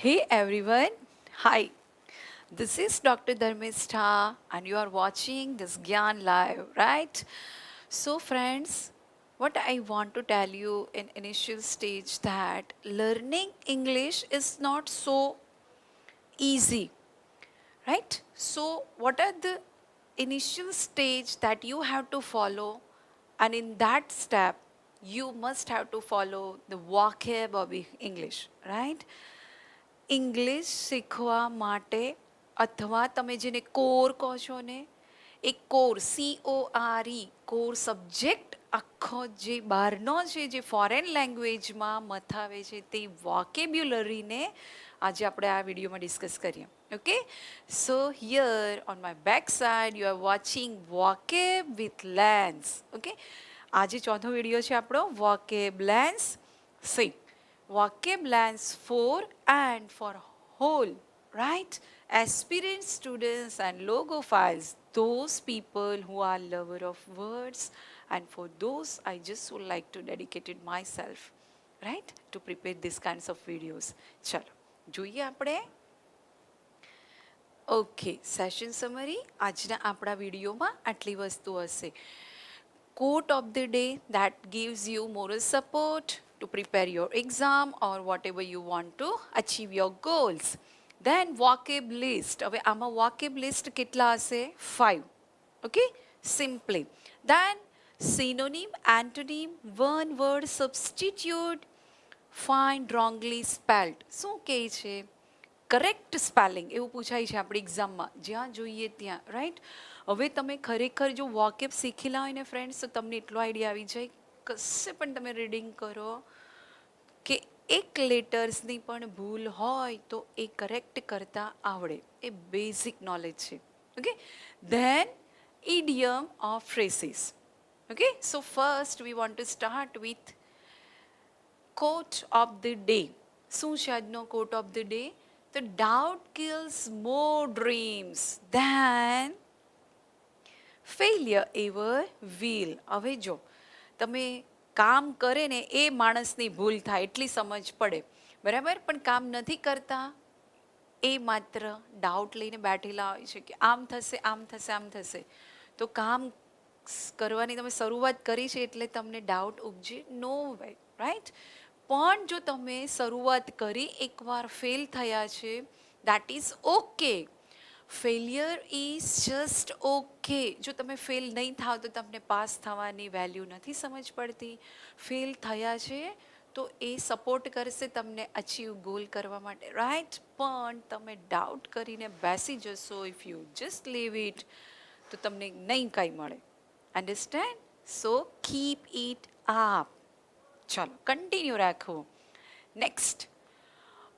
Hey everyone, hi. This is Dr. Dharmistha and you are watching this Gyan live, right? So friends, what I want to tell you in initial stage that learning English is not so easy, right? So what are the initial stage that you have to follow, and in that step you must have to follow the vocab of English, right? English શીખવા માટે અથવા તમે જેને core કહો છો ને એ core core subject આખો જે બહારનો છે જે ફોરેન લેંગ્વેજમાં મથાવે છે તે વોકેબ્યુલરીને આજે આપણે આ વિડીયોમાં ડિસ્કસ કરીએ okay so here on my back side you are watching vocab with lens okay આજે ચોથો વિડીયો છે આપણો vocab lens C vocab lens for and for whole, right? Aspirant students and logophiles, those people who are lover of words, and for those I just would like to dedicate it myself, right? To prepare these kinds of videos. ચલો જોઈએ આપણે okay session summary આજના આપણા વિડીયોમાં આટલી વસ્તુ હશે quote of the day that gives you moral support to prepare your exam or whatever you want to achieve your goals. Then vocab list. હવે આમાં vocab list કેટલા હશે? 5. Okay? Simply. Then synonym, antonym, one word substitute, find wrongly spelled. શું કહે છે? Correct spelling એવું પૂછાય છે આપણી એક્ઝામમાં જ્યાં જોઈએ ત્યાં રાઈટ હવે તમે ખરેખર જો વોકેબ શીખેલા હોય ને ફ્રેન્ડ્સ તો તમને એટલો આઈડિયા આવી જાય કશે પણ તમે રીડિંગ કરો કે એક લેટર્સની પણ ભૂલ હોય તો એ કરેક્ટ કરતા આવડે એ બેઝિક નોલેજ છે okay then idiom of phrases okay so first we want to start with quote of the day શું છે આજનો quote of the day The doubt kills more dreams than failure ever will. હવે જો તમે કામ કરે ને એ માણસની ભૂલ થાય એટલી સમજ પડે બરાબર પણ કામ નથી કરતા એ માત્ર ડાઉટ લઈને બેઠેલા હોય છે કે આમ થશે આમ થશે આમ થશે તો કામ કરવાની તમે શરૂઆત કરી છે એટલે તમને ડાઉટ ઉપજે નો વે રાઈટ પણ જો તમે શરૂઆત કરી એકવાર ફેલ થયા છે that is okay failure is just okay જો તમે ફેલ નહીં થાવ તો તમને પાસ થવાની વેલ્યુ નથી સમજ પડતી ફેલ થયા છે તો એ સપોર્ટ કરશે તમને અચીવ ગોલ કરવા માટે રાઈટ પણ તમે ડાઉટ કરીને બેસી જશો if you just leave it તો તમને નહીં કંઈ મળે understand so keep it up ચાલો કન્ટિન્યુ રાખો next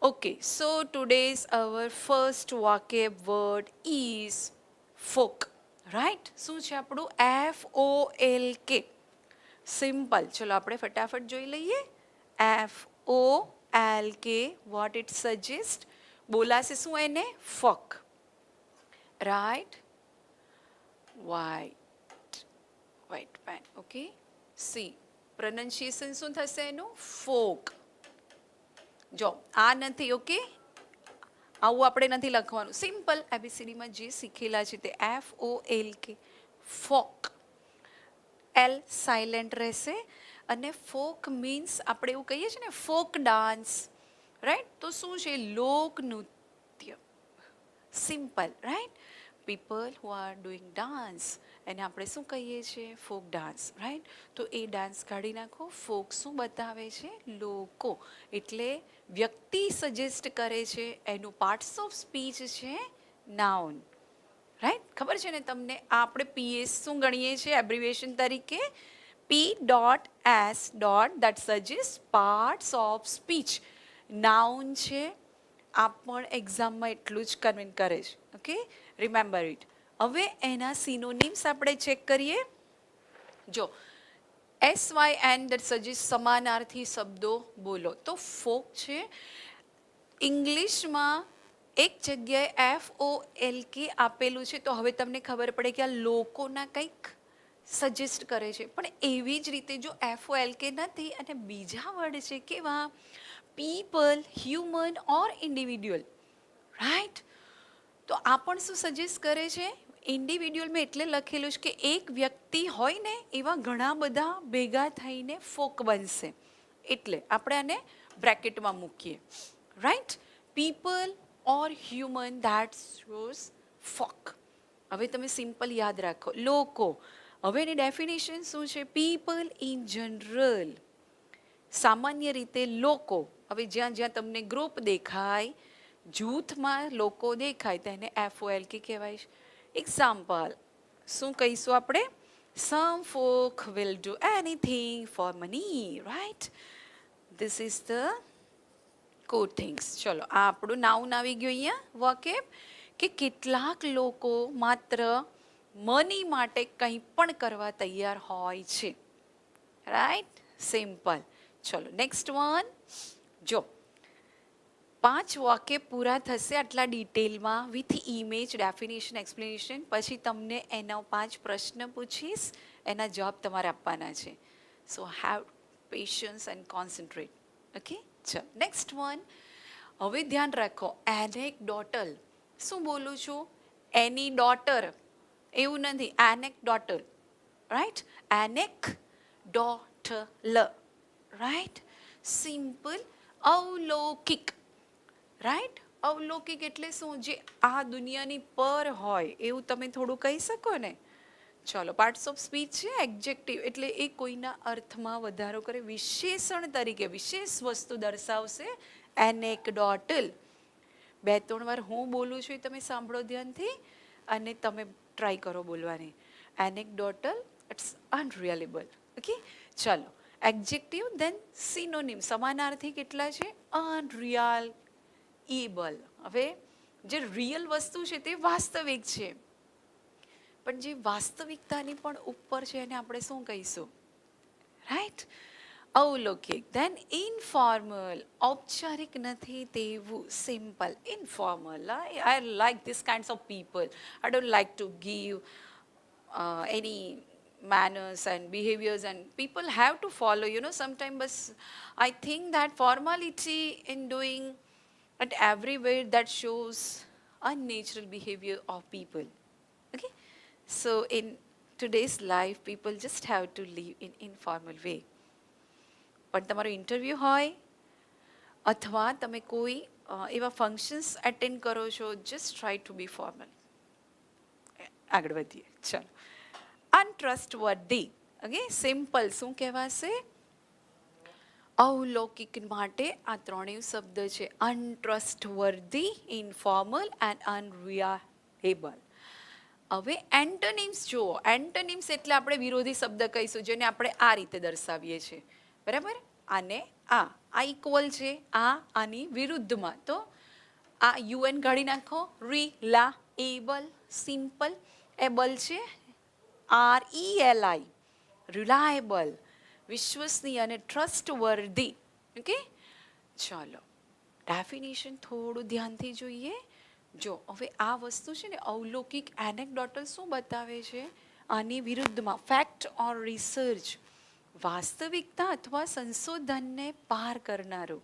okay so today's our first vocab word is folk right શું છે આપણું FOLK સિમ્પલ ચલો આપણે ફટાફટ જોઈ લઈએ FOLK what it suggests બોલાશે શું એને folk right white pen okay see pronunciation શું થશે એનું ફોક જો આ નથી ઓકે આવું આપણે નથી લખવાનું સિમ્પલ એબીસીડીમાં જે શીખેલા છે તે FOLK ફોક એલ સાયલેન્ટ રહેશે અને ફોક મીન્સ આપણે એવું કહીએ છીએ ને ફોક ડાન્સ રાઈટ તો શું છે લોક નૃત્ય simple right people who are doing dance એને આપણે શું કહીએ છીએ ફોક ડાન્સ રાઈટ તો એ ડાન્સ કાઢી નાખો ફોક શું બતાવે છે લોકો એટલે વ્યક્તિ સજેસ્ટ કરે છે એનું પાર્ટ્સ ઓફ સ્પીચ છે નાઉન રાઈટ ખબર છે ને તમને આ આપણે PS શું ગણીએ છીએ એબ્રિવિએશન તરીકે P.S. that suggests parts of speech noun છે આ પણ એક્ઝામમાં એટલું જ કન્વિન્ટ કરે છે ઓકે રિમેમ્બર ઇટ હવે એના સિનોનિમ્સ આપણે ચેક કરીએ જો SYN that suggests સમાનાર્થી શબ્દો બોલો તો ફોક છે ઇંગ્લિશમાં એક જગ્યાએ FOLK આપેલું છે તો હવે તમને ખબર પડે કે આ લોકોના કંઈક સજેસ્ટ કરે છે પણ એવી જ રીતે જો FOLK નથી અને બીજા વર્ડ છે કેવા people, human or individual, right? તો આ પણ શું સજેસ્ટ કરે છે, ઇન્ડિવિડ્યુઅલમાં એટલે લખેલું છે કે એક વ્યક્તિ હોય ને એવા ઘણા બધા ભેગા થઈને ફોક બનશે, એટલે આપણે આને બ્રેકેટમાં મૂકીએ, right. People or human that shows folk. હવે તમે સિમ્પલ યાદ રાખો, લોકો. હવે એની ડેફિનેશન શું છે? પીપલ ઇન જનરલ, સામાન્ય રીતે લોકો. હવે જ્યાં જ્યાં તમને ગ્રુપ દેખાય, જૂથમાં લોકો દેખાય તેને FOLK કહેવાય છે. એક્ઝામ્પલ શું કહીશું આપણે? Some folk will do anything for money, right? This is the code things. ચલો, આ આપણું નાઉન આવી ગયું અહીંયા વોકેબ, કે કેટલાક લોકો માત્ર મની માટે કંઈ પણ કરવા તૈયાર હોય છે, રાઈટ? સિમ્પલ. ચલો નેક્સ્ટ વન. જો 5 વાક્ય પૂરા થશે આટલા ડિટેલમાં વિથ ઇમેજ, ડેફિનેશન, એક્સપ્લેનેશન. પછી તમને એના 5 પ્રશ્ન પૂછીશ, એના જવાબ તમારે આપવાના છે. સો have patience and concentrate. Okay, ચલો નેક્સ્ટ વન. હવે ધ્યાન રાખો, એનેકડોટલ. શું બોલું છું? એની ડોટર એવું નથી, એનેકડોટલ, રાઈટ? એનેકડોટલ, રાઈટ? સિમ્પલ. અવલૌકિક, રાઈટ? અવલૌકિક એટલે શું? જે આ દુનિયાની પર હોય એવું તમે થોડું કહી શકો ને. ચલો, પાર્ટ્સ ઓફ સ્પીચ છે એડજેક્ટિવ, એટલે એ કોઈના અર્થમાં વધારો કરે, વિશેષણ તરીકે વિશેષ વસ્તુ દર્શાવશે. એનેકડોટલ. 2-3 વાર હું બોલું છું એ તમે સાંભળો ધ્યાનથી અને તમે ટ્રાય કરો બોલવાની. Anecdotal, it's unreliable. ઓકે, ચલો. Adjective, then synonym. સમાનાર્થી કેટલા છે? Unreal, able. હવે જે રિયલ વસ્તુ છે તે વાસ્તવિક છે, પણ જે વાસ્તવિકતાની પણ ઉપર છે એને આપણે શું કહીશું? રાઈટ? અવલૌકિક. ધેન ઇનફોર્મલ, ઔપચારિક નથી તેવું. Simple, informal. I like this kinds of people. I don't like to give any manners and behaviors, and people have to follow, sometimes. But I think that formality in doing at everywhere, that shows unnatural behavior of people. Okay, so in today's life people just have to live in informal way. પણ તમારો interview હોય અથવા તમે કોઈ એવા functions attend કરો છો, just try to be formal. આગળ વધીએ. ચલો. અનટ્રસ્ટવર્ધી. Okay, simple. શું કહેવાશે? અવલૌકિક માટે આ ત્રણેય શબ્દ છે. Untrustworthy, informal and unreliable. હવે એન્ટોનિમ્સ જુઓ. એન્ટોનિમ્સ એટલે આપણે વિરોધી શબ્દ કહીશું, જેને આપણે આ રીતે દર્શાવીએ છીએ, બરાબર? આને આ ઇક્વલ છે, આ આની વિરુદ્ધમાં. તો આ UN કાઢી નાખો. Reliable, simple. એબલ છે RELI, રિલાયેબલ, વિશ્વસનીય, અને ટ્રસ્ટવર્ધી. ઓકે, ચાલો ડેફિનેશન થોડું ધ્યાનથી જોઈએ. જો હવે આ વસ્તુ છે ને અવલૌકિક, એનેક્ડોટલ શું બતાવે છે? આની વિરુદ્ધમાં ફેક્ટ ઓર રિસર્ચ, વાસ્તવિકતા અથવા સંશોધનને પાર કરનારું.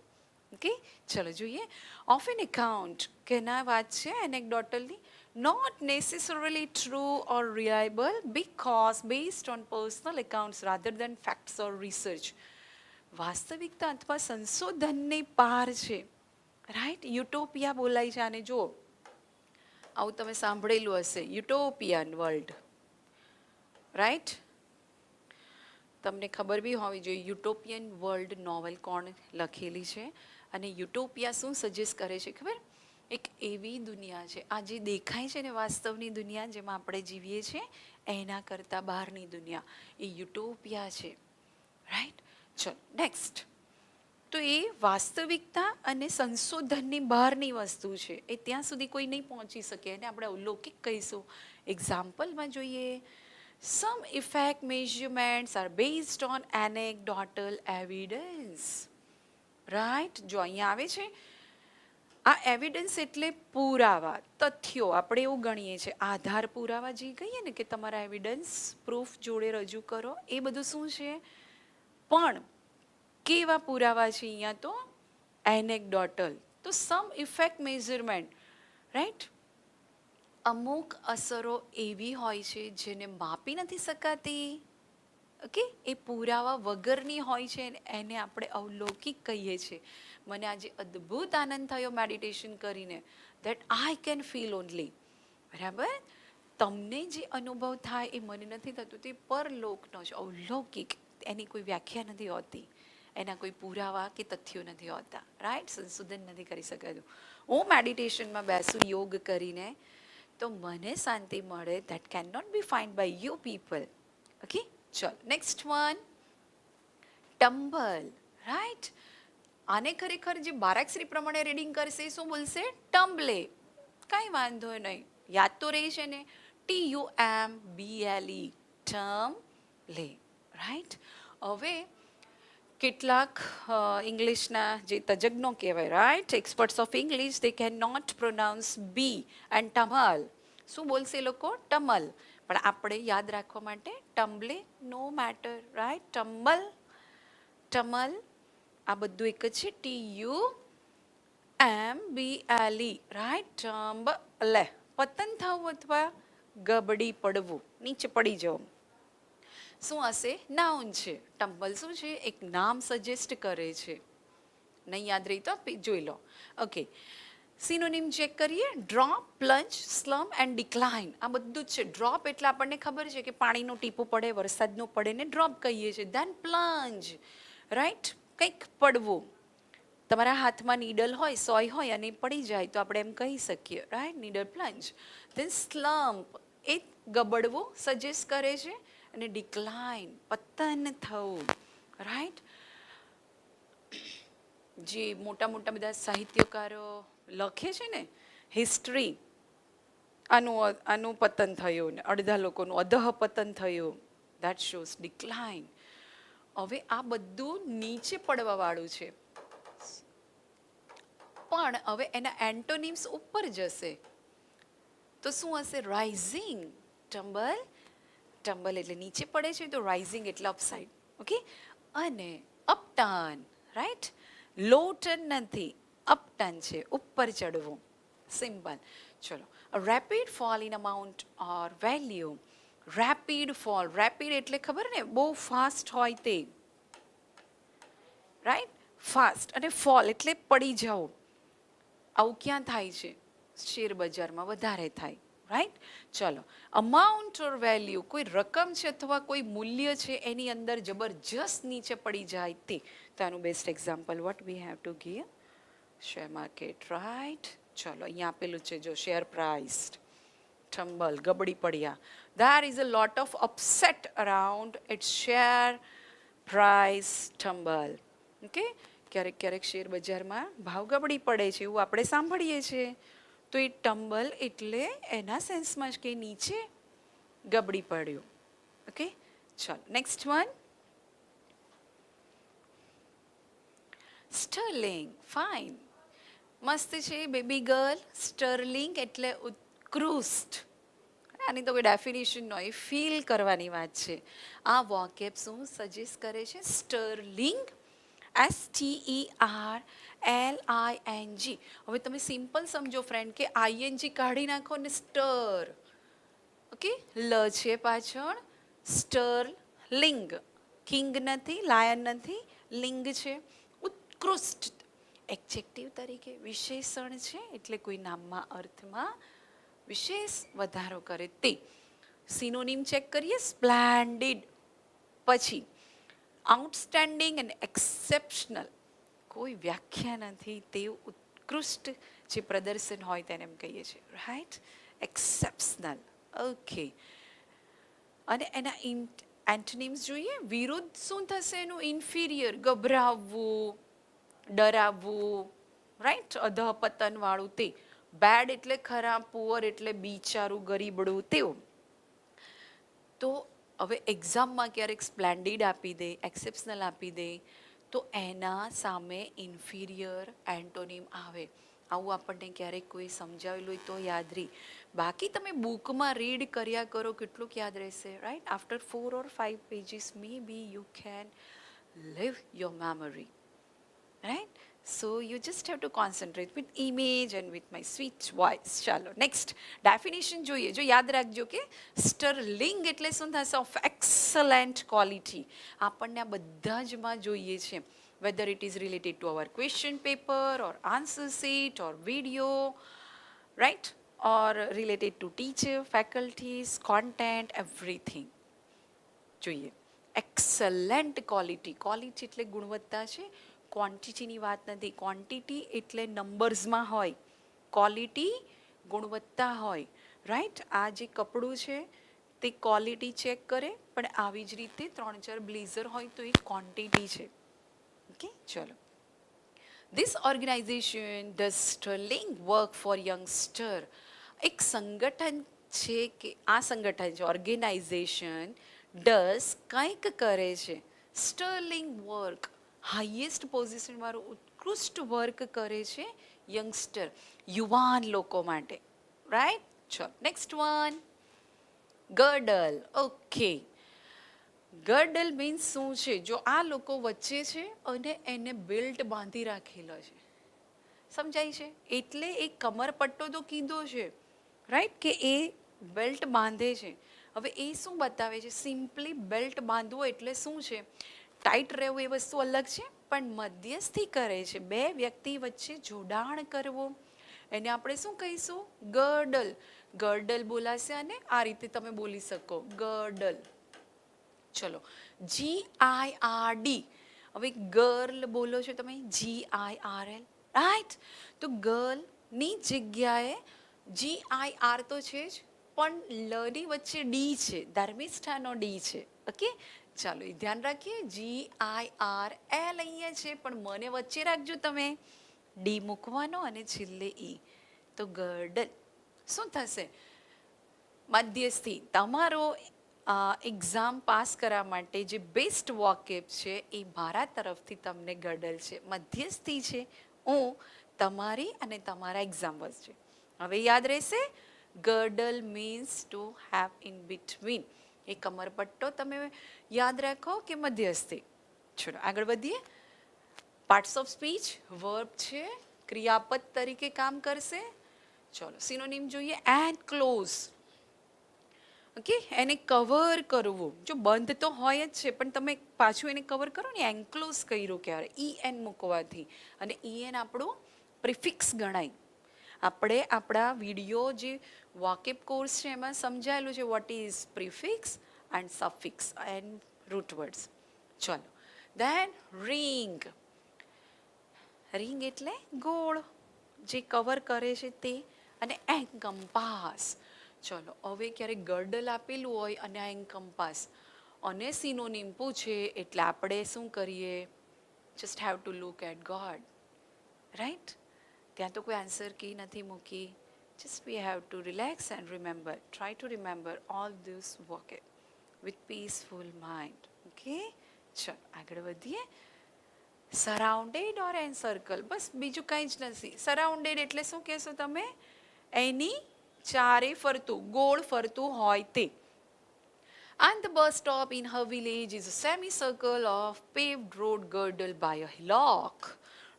ઓકે, ચલો જોઈએ. ઓફ એન એકાઉન્ટ, કેના વાત છે એનેક્ડોટલની? Not necessarily true or reliable because based on personal accounts rather than facts or research. વાસ્તવિકતા અથવા સંશોધનની પાર છે, રાઈટ? યુટોપિયા બોલાય છે આને. જો આવું તમે સાંભળેલું હશે, યુટોપિયન વર્લ્ડ, રાઈટ? તમને ખબર બી હોવી જોઈએ યુટોપિયન વર્લ્ડ નોવેલ કોણ લખેલી છે, અને યુટોપિયા શું સજેસ્ટ કરે છે ખબર? એક એવી દુનિયા છે, આ જે દેખાય છે ને વાસ્તવની દુનિયા જેમાં આપણે જીવીએ છીએ, એના કરતાં બહારની દુનિયા એ યુટોપિયા છે, રાઈટ? ચલો નેક્સ્ટ. તો એ વાસ્તવિકતા અને સંશોધનની બહારની વસ્તુ છે, એ ત્યાં સુધી કોઈ નહીં પહોંચી શકે, એને આપણે અવલૌકિક કહીશું. એક્ઝામ્પલમાં જોઈએ. Some effect measurements are based on anecdotal evidence. Right? જો અહીંયા આવે છે આ એવિડન્સ એટલે પુરાવા, તથ્યો. આપણે એવું ગણીએ છીએ આધાર પુરાવા, જે કહીએ ને કે તમારા એવિડન્સ પ્રૂફ જોડે રજૂ કરો, એ બધું શું છે? પણ કેવા પુરાવા છે અહીંયા? તો એનેક્ડોટલ. તો સમ ઇફેક્ટ મેઝરમેન્ટ, રાઈટ. અમુક અસરો એવી હોય છે જેને માપી નથી શકાતી. ઓકે, એ પુરાવા વગરની હોય છે, એને આપણે અવલૌકિક કહીએ છીએ. મને આજે અદ્ભુત આનંદ થયો મેડિટેશન કરીને, that I can feel only. બરાબર. તમને જે અનુભવ થાય એ મને નથી થતું, તે પરલોકનો છે, અવલૌકિક. એની કોઈ વ્યાખ્યા નથી હોતી, એના કોઈ પુરાવા કે તથ્યો નથી હોતા, રાઈટ. સંશોધન નથી કરી શકાતું. હું મેડિટેશનમાં બેસું યોગ કરીને તો મને શાંતિ મળે, that can not be find by you people. Okay, ચલો નેક્સ્ટ વન, ટમ્બલ, રાઈટ. આને ખરેખર જે બારાક્ષરી પ્રમાણે રીડિંગ કરશે શું બોલશે? ટમ્બલે. કાંઈ વાંધો નહીં, યાદ તો રહી છે ને. TUMBLE, tumble, right. હવે કેટલાક ઇંગ્લિશના જે તજજ્ઞો કહેવાય, right, experts of English, they can not pronounce B and tumble. શું બોલશે એ લોકો? ટમલ. પણ આપણે યાદ રાખવા માટે ટમ્બલે, નો મેટર, રાઈટ. ટમ્બલ, ટમલ, આ બધું એક જ છે. TUMBLE, right. ટમ્બલે. પતન થવું અથવા ગબડી પડવું, નીચે પડી જવું. શું હશે? નાઉન છે. ટમ્બલ શું છે? એક નામ સજેસ્ટ કરે છે. નહીં યાદ રહી તો જોઈ લો. ઓકે, સિનોનિમ ચેક કરીએ. Drop, plunge, slump and decline. આ બધું જ છે. ડ્રોપ એટલે આપણને ખબર છે કે પાણીનું ટીપું પડે, વરસાદનું પડે ને ડ્રોપ કહીએ છીએ. ધેન પ્લંજ, રાઈટ, કંઈક પડવું. તમારા હાથમાં નીડલ હોય, સોય હોય અને પડી જાય તો આપણે એમ કહી શકીએ, રાઈટ, નીડલ પ્લંજ. ધેન સ્લમ્પ, એ ગબડવું સજેસ્ટ કરે છે. અને ડિક્લાઇન, પતન થવું, રાઈટ. જે મોટા મોટા બધા સાહિત્યકારો લખે છે ને, હિસ્ટ્રી, આનું પતન થયું ને અડધા લોકોનું અધઃ પતન થયું, દેટ શોઝ ડિક્લાઇન. હવે આ બધું નીચે પડવા વાળું છે, પણ હવે એના એન્ટોનિમ્સ ઉપર જશે તો શું હશે? રાઇઝિંગ. ટમ્બલ, ટમ્બલ એટલે નીચે પડે છે, તો રાઇઝિંગ એટલે અપસાઇડ. ઓકે, અને અપટર્ન, રાઈટ. લો ટર્ન નથી, અપટર્ન છે, ઉપર ચડવું. સિમ્પલ. ચલો, rapid fall in amount or value. Rapid fall, rapid એટલે ખબર ને, બહુ ફાસ્ટ હોય તે, રાઈટ. ફાસ્ટ. અને ફોલ એટલે પડી જવું. આવું ક્યાં થાય છે? શેર બજારમાં વધારે થાય, રાઈટ. ચલો, અમાઉન્ટ ઓર વેલ્યુ, કોઈ રકમ છે અથવા કોઈ મૂલ્ય છે એની અંદર જબરજસ્ત નીચે પડી જાય તે. તો આનું best example what we have to give? Share market, right. ચલો, અહીંયા આપેલું છે જો, શેર પ્રાઇસ ટમ્બલ, ગબડી પડ્યા. There is a lot of upset around its share price tumble. Okay, ક્યારેક ક્યારેક શેર બજારમાં ભાવ ગબડી પડે છે એવું આપણે સાંભળીએ છીએ. તો એ ટમ્બલ એટલે એના સેન્સમાં જ કે નીચે ગબડી પડ્યું. ઓકે, ચાલો નેક્સ્ટ વન, સ્ટર્લિંગ. ફાઇન, મસ્ત છે બેબી ગર્લ. સ્ટર્લિંગ એટલે ઉત્કૃષ્ટ. આની તો કોઈ ડેફિનેશન ન હોય, ફીલ કરવાની વાત છે. આ વોકેબ શું સજેસ્ટ કરે છે? Sterling, STERLING. હવે તમે સિમ્પલ સમજો ફ્રેન્ડ કે ING કાઢી નાખો ને સ્ટર. ઓકે, લ છે પાછળ, સ્ટર્લિંગ. કિંગ નથી, લાયન નથી, લિંગ છે. ઉત્કૃષ્ટ એડજેક્ટિવ તરીકે, વિશેષણ છે એટલે કોઈ નામમાં અર્થમાં વિશેષ વધારો કરે તે. સિનોનિમ ચેક કરીએ. સ્પ્લેન્ડિડ, પછી આઉટસ્ટેન્ડિંગ અને એક્સેપ્શનલ. કોઈ વ્યાખ્યા નથી, તે ઉત્કૃષ્ટ જે પ્રદર્શન હોય તેને એમ કહીએ છીએ, રાઈટ. એક્સેપ્શનલ. ઓકે, અને એના એન્ટોનિમ્સ જોઈએ. વિરુદ્ધ શું થશે એનું? ઇન્ફિરિયર, ગભરાવવું, ડરાવવું, રાઈટ, અધઃપતન વાળું તે. બેડ એટલે ખરાબ, પુઅર એટલે બિચારું, ગરીબડું, તેવું. તો હવે એક્ઝામમાં ક્યારેક સ્પ્લેન્ડિડ આપી દે, એક્સેપ્શનલ આપી દે, તો એના સામે ઇન્ફિરિયર એન્ટોનિમ આવે. આવું આપણને ક્યારેક કોઈ સમજાવેલું હોય તો યાદ રહી. બાકી તમે બુકમાં રીડ કર્યા કરો, કેટલુંક યાદ રહેશે, right. After 4 or 5 pages may be you can live your memory, right. So you just have to concentrate with image and with my sweet voice. ચાલો નેક્સ્ટ ડેફિનેશન જોઈએ. જો યાદ રાખજો કે સ્ટર્લિંગ એટલે શું થશે? Of excellent quality. આપણને આ બધા જમાં જોઈએ છે. Whether it is related to our question paper or answer sheet or video, right? Or related to teacher, faculties, content, everything. જોઈએ એક્સલન્ટ ક્વોલિટી. ક્વોલિટી એટલે ગુણવત્તા છે, ક્વોન્ટિટીની વાત નથી. ક્વોન્ટિટી એટલે નંબર્સમાં હોય, ક્વોલિટી ગુણવત્તા હોય, રાઈટ? આ જે કપડું છે તે ક્વોલિટી ચેક કરે, પણ આવી જ રીતે 3-4 બ્લેઝર હોય તો એ ક્વોન્ટિટી છે. ઓકે, ચલો. This organization does sterling work for youngster. એક સંગઠન છે કે આ સંગઠન છે, ઓર્ગેનાઇઝેશન ડસ કંઈક કરે છે, સ્ટર્લિંગ વર્ક હાઈએસ્ટ પોઝિશન વાળું ઉત્કૃષ્ટ વર્ક કરે છે યંગસ્ટર, યુવાન લોકો માટે, રાઈટ? ચલો નેક્સ્ટ વન, ગર્ડલ. ઓકે, ગર્ડલ મીન્સ શું છે? જો આ લોકો વચ્ચે છે અને એને બેલ્ટ બાંધી રાખેલો છે, સમજાય છે? એટલે એક કમરપટ્ટો તો કીધો છે, રાઈટ, કે એ બેલ્ટ બાંધે છે. હવે એ શું બતાવે છે? સિમ્પલી બેલ્ટ બાંધવો એટલે શું છે? ટાઈટ રહેવું એ વસ્તુ અલગ છે, પણ મધ્યસ્થી કરે છે, બે વ્યક્તિ વચ્ચે જોડાણ કરવું, એને આપણે શું કહીશું? ગર્ડલ. ગર્ડલ બોલાશે અને આ રીતે તમે બોલી શકો, ગર્ડલ. ચલો, GIRD. હવે ગર્લ બોલો છો તમે, GIRL, રાઈટ? તો ગર્લની જગ્યાએ GIR તો છે જ, પણ લની વચ્ચે ડી છે, ધર્મિષ્ઠાનો ડી છે. ઓકે, ચાલો એ ધ્યાન રાખીએ. GIRL અહીંયા છે, પણ મને વચ્ચે રાખજો તમે, ડી મૂકવાનો અને છેલ્લે ઈ. તો ગર્ડલ શું થશે? મધ્યસ્થી. તમારો એક્ઝામ પાસ કરવા માટે જે બેસ્ટ વોકેબ છે એ મારા તરફથી તમને ગર્ડલ છે, મધ્યસ્થી છે હું તમારી અને તમારા એક્ઝામ વચ્ચે. હવે યાદ રહેશે, girdle means to have in between. એ કમરપટ્ટો તમે યાદ રાખો કે મધ્યસ્થી. ચલો આગળ વધીએ. પાર્ટ્સ ઓફ સ્પીચ વર્બ છે, ક્રિયાપદ તરીકે કામ કરશે. ચલો સિનોનિમ જોઈએ. એન્ક્લોઝ. ઓકે, એને કવર કરવું. જો બંધ તો હોય જ છે, પણ તમે પાછું એને કવર કરો ને, એન્ક્લોઝ કર્યું ક્યારે? EN મૂકવાથી. અને EN આપણું પ્રિફિક્સ ગણાય. આપણે આપણા વિડીયો જે વોકેબ કોર્સ છે એમાં સમજાયેલું છે what is prefix and suffix and root words. ચલો, ધેન રિંગ. રિંગ એટલે ગોળ, જે કવર કરે છે તે. અને એન્કમ્પાસ. ચલો, હવે ક્યારેક ગર્ડલ આપેલું હોય અને આ એન્કમ્પાસ અને સિનોનિમ પૂછે એટલે આપણે શું કરીએ? Just have to look at god, right? ત્યાં તો કોઈ આન્સર કી નથી મૂકી. Just we have to relax and remember, try to remember all this vocab with peaceful mind. Okay, ચલો આગળ વધીએ. સરાઉન્ડેડ ઓર એન્સર્કલ, બસ બીજું કંઈ જ નથી. સરાઉન્ડેડ એટલે શું કહેશો તમે? એની ચારે ફરતું, ગોળ ફરતું હોય તે. And the bus stop in her village is a semicircle of paved road girdled by a hillock.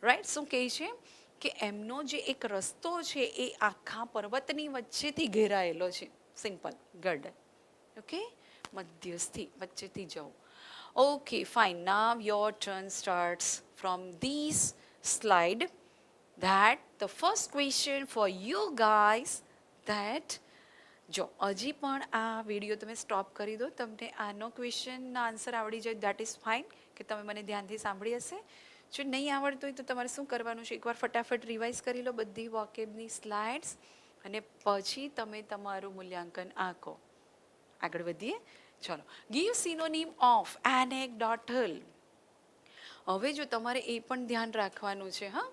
Right? શું કહે છે કે એમનો જે એક રસ્તો છે એ આખા પર્વતની વચ્ચેથી ઘેરાયેલો છે. સિમ્પલ, ગર્ડલ. ઓકે, મધ્યસ્થી, વચ્ચેથી જવું. Okay, fine. Now your turn starts from this slide. That the first question for you guys, that જો હજી પણ આ વિડીયો તમે સ્ટોપ કરી દો, તમને આનો ક્વેશ્ચનના આન્સર આવડી જાય, દેટ ઇઝ ફાઇન, કે તમે મને ધ્યાનથી સાંભળી હશે. જો નહીં આવડતું હોય તો તમારે શું કરવાનું છે? એકવાર ફટાફટ રિવાઇઝ કરી લો બધી વોકેબની સ્લાઇડ્સ, અને પછી તમે તમારું મૂલ્યાંકન આંકો. આગળ વધીએ. ચલો, ગીવ સિનોનિમ ઓફ એનેક્ડોટલ. હવે જો તમારે એ પણ ધ્યાન રાખવાનું છે હા,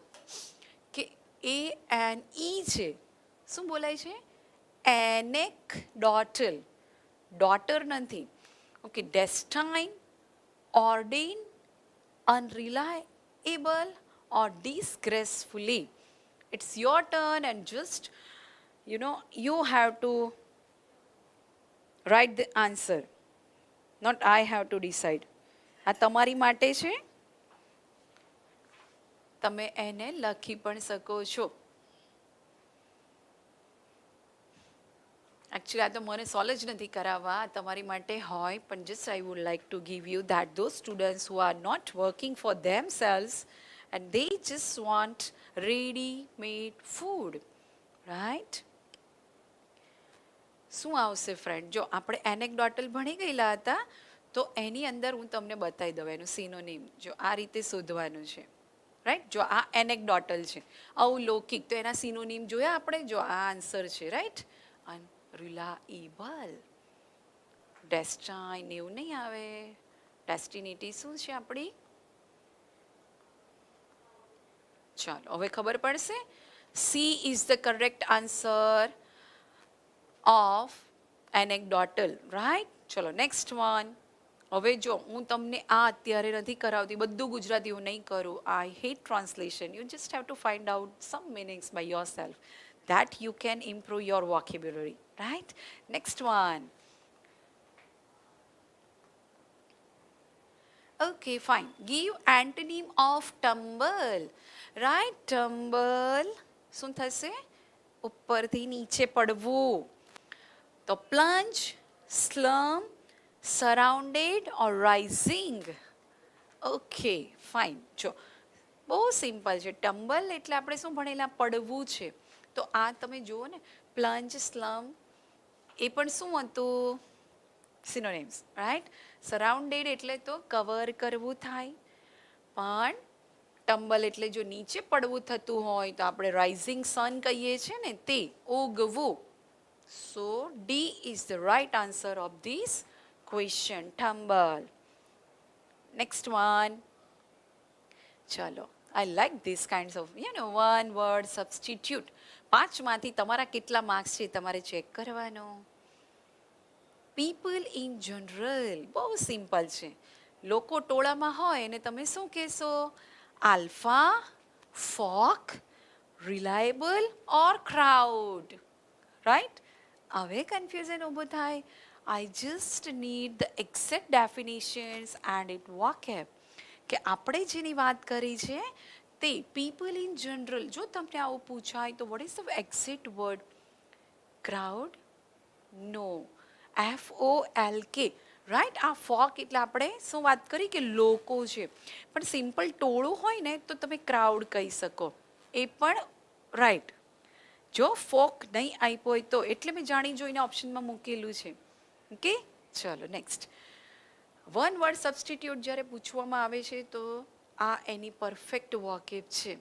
કે ANE છે, શું બોલાય છે? એનેક્ડોટલ, ડોટર નથી. Okay, destine, ordain, unreliable or disgracefully. It's your turn and just, you have to write the answer. Not I have to decide. આ તમારી માટે છે. તમે એને લખી પણ શકો છો. એકચ્યુઅલી આ તો મને સોલ્વ જ નથી કરાવવા, તમારી માટે હોય, પણ just I would like to give you that those students who are not working for themselves and they just want ready made food, right? શું આવશે ફ્રેન્ડ? જો આપણે એનેક્ડોટલ ભણી ગયેલા હતા, તો એની અંદર હું તમને બતાવી દઉં એનું સિનોનિમ. જો આ રીતે શોધવાનું છે, રાઈટ? જો આ એનેક્ડોટલ છે, અવલૌકિક, તો એના સિનોનિમ જોયા આપણે? જો આ આન્સર છે, રાઈટ? અનરિલાયેબલ, ડેસ્ટાઇન એવું નહીં આવે. ડેસ્ટિનિટી શું છે આપણી? ચાલો હવે ખબર પડશે. C is the correct answer of anecdotal, right? ચલો નેક્સ્ટ વન. હવે જો હું તમને આ અત્યારે નથી કરાવતી, બધું ગુજરાતી હું નહીં કરું. I hate translation. You just have to find out some meanings by your self, that you can improve your vocabulary, right? Next one. Okay, fine. Give antonym of tumble, right? Tumble શું થશે? ઉપરથી નીચે પડવું. તો plunge, slump, surrounded or rising. Okay, fine. જો બહુ simple છે. ટમ્બલ એટલે આપણે શું ભણેલા? પડવું છે. તો આ તમે જુઓ ને, પ્લન્જ, સ્લમ, એ પણ શું હતું? Synonyms, right? સરાઉન્ડેડ એટલે તો કવર કરવું થાય, પણ ટમ્બલ એટલે જો નીચે પડવું થતું હોય તો આપણે રાઇઝિંગ સન કહીએ છીએ ને, તે ઉગવું. So D is the right answer of this question, tumble. Next one. ચલો, I like these kinds of, one word substitute. 5માંથી તમારા કેટલા માર્ક્સ છે તમારે ચેક કરવાનો. પીપલ ઇન જનરલ, બહુ સિમ્પલ છે. લોકો ટોળામાં હોય અને તમે શું કહેશો? Alpha, folk, reliable or crowd, right? હવે કન્ફ્યુઝન ઊભું થાય. I just need the exact definitions and it vocab, કે આપણે જેની વાત કરી છે તે પીપલ ઇન જનરલ. જો તમને આવું પૂછાય તો what is the exact word? Crowd? No, FOLK, right? આ ફોક એટલે આપણે શું વાત કરી કે લોકો છે, પણ સિમ્પલ ટોળું હોય ને તો તમે ક્રાઉડ કહી શકો, એ પણ રાઈટ. જો ફોક નહીં આપ્યો હોય તો, એટલે મેં જાણી જોઈને ઓપ્શનમાં મૂકેલું છે. ઓકે, ચલો નેક્સ્ટ. વન વર્ડ સબસ્ટિટ્યુટ જ્યારે પૂછવામાં આવે છે તો આ એની પરફેક્ટ વોકેબ છે,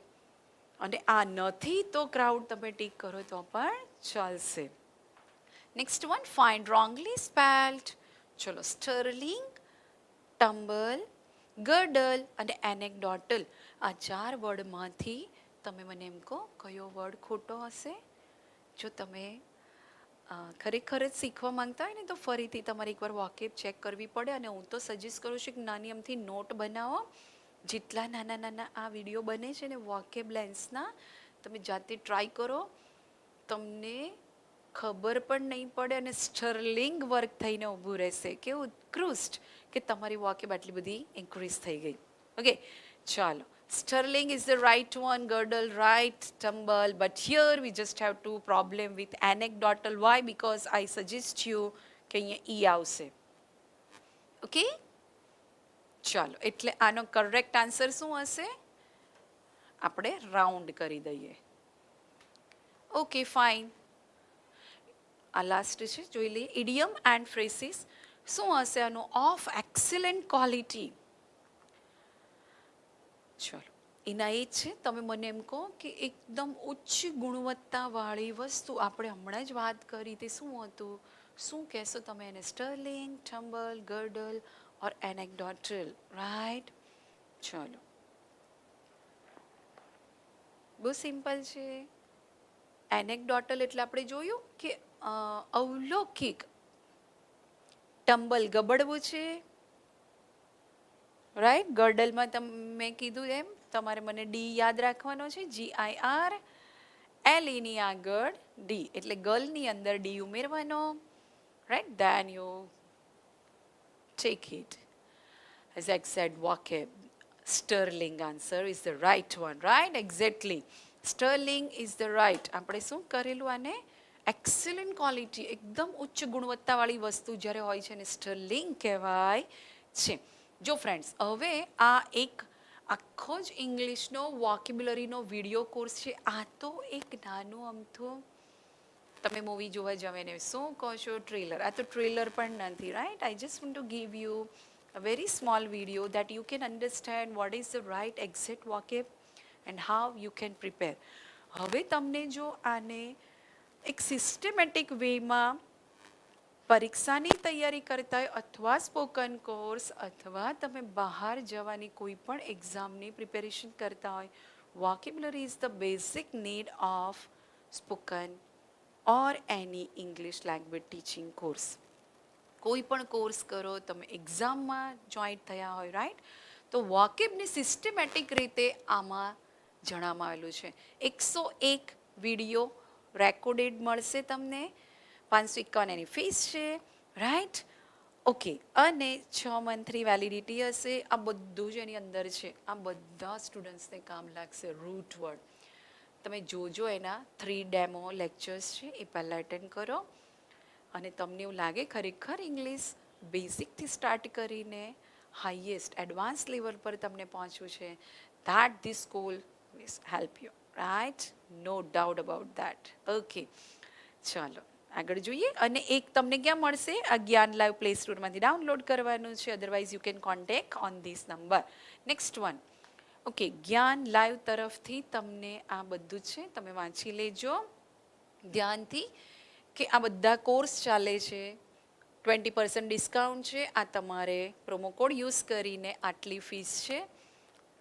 અને આ નથી તો ક્રાઉડ તમે ટીક કરો તો પણ ચાલશે. Next one, find wrongly spelled. ચલો, સ્ટર્લિંગ, ટમ્બલ, ગર્ડલ અને એનેક્ડોટલ, આ 4 વર્ડમાંથી તમે મને એમ કહો કયો વર્ડ ખોટો હશે. જો તમે ખરેખર જ શીખવા માંગતા હોય ને તો ફરીથી તમારે એકવાર વોકેબ ચેક કરવી પડે, અને હું તો સજેસ્ટ કરું છું કે નાની અમથી નોટ બનાવો. જેટલા નાના નાના આ વિડીયો બને છે ને વોકેબ લેન્સના, તમે જાતે ટ્રાય કરો, તમને ખબર પણ નહીં પડે અને સ્ટર્લિંગ વર્ક થઈને ઊભું રહેશે. કેવું ઉત્કૃષ્ટ કે તમારી વોકેબ આટલી બધી ઇન્ક્રીઝ થઈ ગઈ. ઓકે, ચાલો. Sterling is the right one, girdle right, tumble. But here we just have to problem with anecdotal. Why? Because I suggest you કે અહીંયા E આવશે. ઓકે, ચાલો, એટલે આનો કરેક્ટ આન્સર શું હશે? આપણે રાઉન્ડ કરી દઈએ. Okay, fine. આ લાસ્ટ છે, જોઈ લઈએ. ઇડિયમ એન્ડ ફ્રેસીસ શું હશે આનું? Of excellent quality. ચલો, એના એ છે, તમે મને એમ કહો કે એકદમ ઉચ્ચ ગુણવત્તાવાળી વસ્તુ, આપણે હમણાં જ વાત કરી તે શું હતું? શું કહેશો તમે એને? સ્ટર્લિંગ, ટમ્બલ, ગર્ડલ ઓર એનેક્ડોટલ, રાઈટ? ચલો, બહુ સિમ્પલ છે. એનેક્ડોટલ એટલે આપણે જોયું કે અવલૌકિક. ટમ્બલ ગબડવું છે, રાઈટ? ગર્ડલમાં તમે કીધું એમ તમારે મને ડી યાદ રાખવાનો છે, GIR. L એની આગળ ડી, એટલે ગર્લની અંદર ડી ઉમેરવાનો, right? Then you take it as exact vocab. Sterling answer is the right one, right? Exactly, sterling is the right. આપણે શું કરેલું આને? એક્સેલન્ટ ક્વોલિટી, એકદમ ઉચ્ચ ગુણવત્તાવાળી વસ્તુ જ્યારે હોય છે ને સ્ટર્લિંગ કહેવાય છે. જો ફ્રેન્ડ્સ, હવે આ એક આખો જ ઇંગ્લિશનો વોકેબ્યુલરીનો વિડીયો કોર્સ છે. આ તો એક નાનું અમથું, તમે મૂવી જોવા જાવ એને શું કહો છો? ટ્રેલર. આ તો ટ્રેલર પણ નથી, right? I just want to give you a very small video that you can understand what is the right exact vocab and how you can prepare. હવે તમને જો આને એક સિસ્ટમેટિક વેમાં પરીક્ષાની તૈયારી કરતા હોય અથવા સ્પોકન કોર્સ અથવા તમે બહાર જવાની કોઈ પણ એક્ઝામની પ્રિપેરેશન કરતા હોય, vocabulary is the basic need of spoken or any English language teaching course. કોઈ પણ કોર્સ કરો, તમે એક્ઝામમાં જોઈન્ટ થયા હોય, રાઈટ? તો વોકેબની સિસ્ટમેટિક રીતે આમાં જણાવવામાં આવેલું છે. 101 વિડીયો રેકોર્ડેડ મળશે તમને, 551 એની ફીસ છે, રાઈટ? ઓકે, અને 6 મંથની વેલિડિટી હશે. આ બધું જ એની અંદર છે. આ બધા સ્ટુડન્ટ્સને કામ લાગશે. રૂટ વર્ડ તમે જોજો, એના 3 ડેમો લેક્ચર્સ છે, એ પહેલાં એટેન્ડ કરો અને તમને એવું લાગે ખરેખર ઇંગ્લિશ બેઝિકથી સ્ટાર્ટ કરીને હાઈએસ્ટ એડવાન્સ લેવલ પર તમને પહોંચવું છે, that this school will help you, right? No doubt about that. Okay, ચાલો આગળ જોઈએ. અને એક તમને ક્યાં મળશે? આ જ્ઞાન લાઈવ પ્લે સ્ટોરમાંથી ડાઉનલોડ કરવાનું છે. Otherwise you can contact on this number. Next one. Okay, જ્ઞાન લાઈવ તરફથી તમને આ બધું છે, તમે વાંચી લેજો ધ્યાનથી કે આ બધા કોર્સ ચાલે છે. 20% ડિસ્કાઉન્ટ છે. આ તમારે પ્રોમો કોડ યુઝ કરીને આટલી ફીસ છે.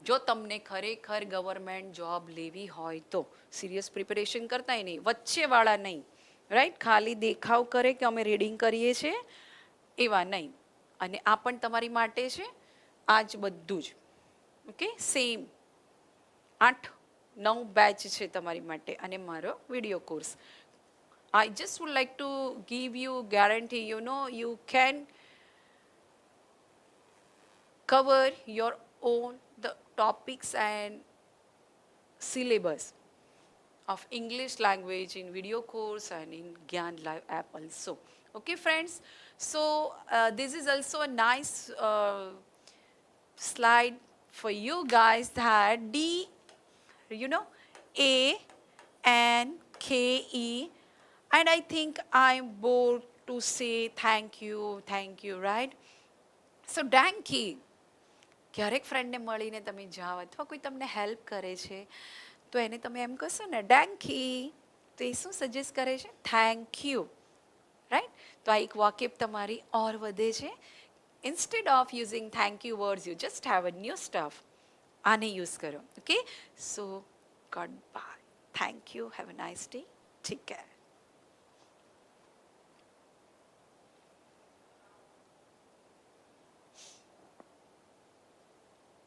જો તમને ખરેખર ગવર્મેન્ટ જોબ લેવી હોય તો સિરિયસ પ્રિપેરેશન કરતાય નહીં, વચ્ચેવાળા નહીં, રાઈટ? ખાલી દેખાવ કરે કે અમે રીડિંગ કરીએ છીએ એવા નહીં. અને આ પણ તમારી માટે છે. આ જ બધું જ, ઓકે? સેમ 8-9 બેચ છે તમારી માટે અને મારો video course. I just would like to give you guarantee, you can cover your own the topics and syllabus of English language in video course and in Gyan Live app also. Okay, friends. So this is also a nice slide for you guys that D, A and K-E. And I think I'm bored to say thank you, right? So Danky, ક્યારેક ફ્રેન્ડને મળીને તમે જાઓ અથવા કોઈ તમને help કરે છે તો એને તમે એમ કહેશો ને ડેન્કી, તો એ શું સજેસ્ટ કરે છે? Thank you, right? તો આ એક વોકેબ તમારી ઓર વધે છે. Instead of using thank you words, you just have a new stuff. આને યુઝ કરો. Okay, so good bye, thank you, have a nice day, take care.